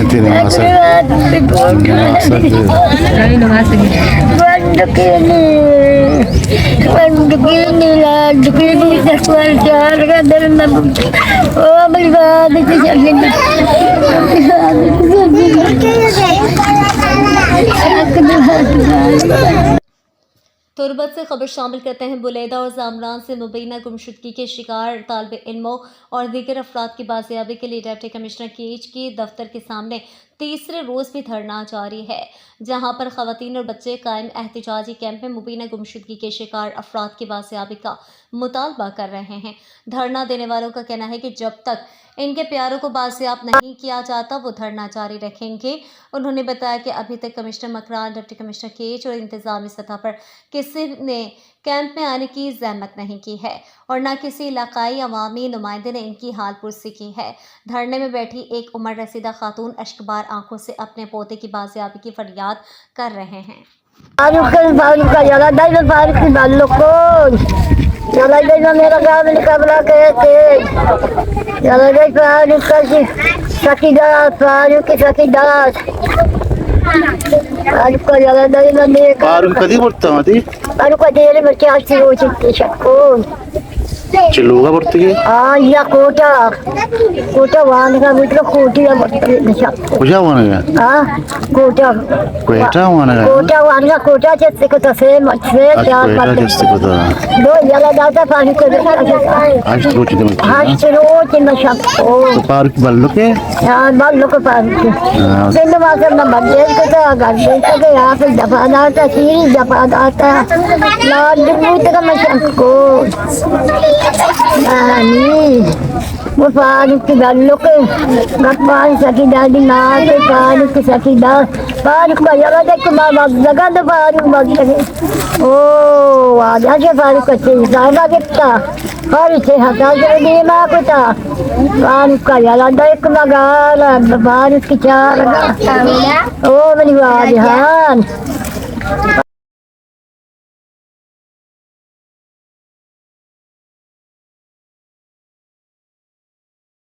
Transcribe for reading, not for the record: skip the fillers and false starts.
Ganti lumasag. Lumasag. Ay, lumasag. Cuando que ni la duquini de suelta, regalarme. Oh, my God, this is तुरबत से खबर शामिल करते हैं। बुलेदा और जामरान से मुबैना गुमशुदगी के शिकार तालिब इल्मों और दीगर अफराद की बाजियाबी के लिए डिप्टी कमिश्नर केज की दफ्तर के सामने तीसरे रोज़ भी धरना जारी है, जहां पर खवातीन और बच्चे कायम एहतजाजी कैंप में मुबैना गुमशुदगी के शिकार अफराद की बाजियाबी का मुतालबा कर रहे हैं। धरना देने वालों का कहना है कि जब तक इनके प्यारों को बाजियाब नहीं किया जाता वो धरना जारी रखेंगे। उन्होंने बताया कि अभी तक कमिश्नर मकरान, डिप्टी कमिश्नर केज और इंतजामी सतह पर किसी ने कैंप में आने की जहमत नहीं की है और न किसी इलाकाई अवामी नुमाइंदे ने इनकी हाल पुरसी की है। धरने में बैठी एक उम्र रसीदा खातून अश्कबार आंखों से अपने पोते की बाजियाबी की फरियाद कर रहे हैं। मेरा गाँव में कबला कहते कधी पडतं मध्ये चिल्लूगा पडते की या कोटा कोटा वानगा मित्र कोटिया कुठे वानगा कोटा कोयटा वानगा कोटा वानगा कोटा चेते को तसे मछले चार कोयटा जास्त होता दो याला दाता पानी को आज रोज दे मत आज रोज न शक्को पार्क बल्लो के यार बाल लोग पार्क दिन मात्र न बंदे को तो गंदे को यहाँ पे दफाना था सीरी दफाना था लाड दूध का मशक्को वो पार्क के बल्लो के गप्पान सकी दादी माँ के पार्क के सकी दाद पार्क का याला देख माँ बाप जगह तो पार्क बात करे ओ आज आज पार्क अच्छे ज़्यादा दिखता पार्क से हटा कर दिए माँ को था पार्क का याला देख मगाल पार्क की चार ओ मेरी वाजहान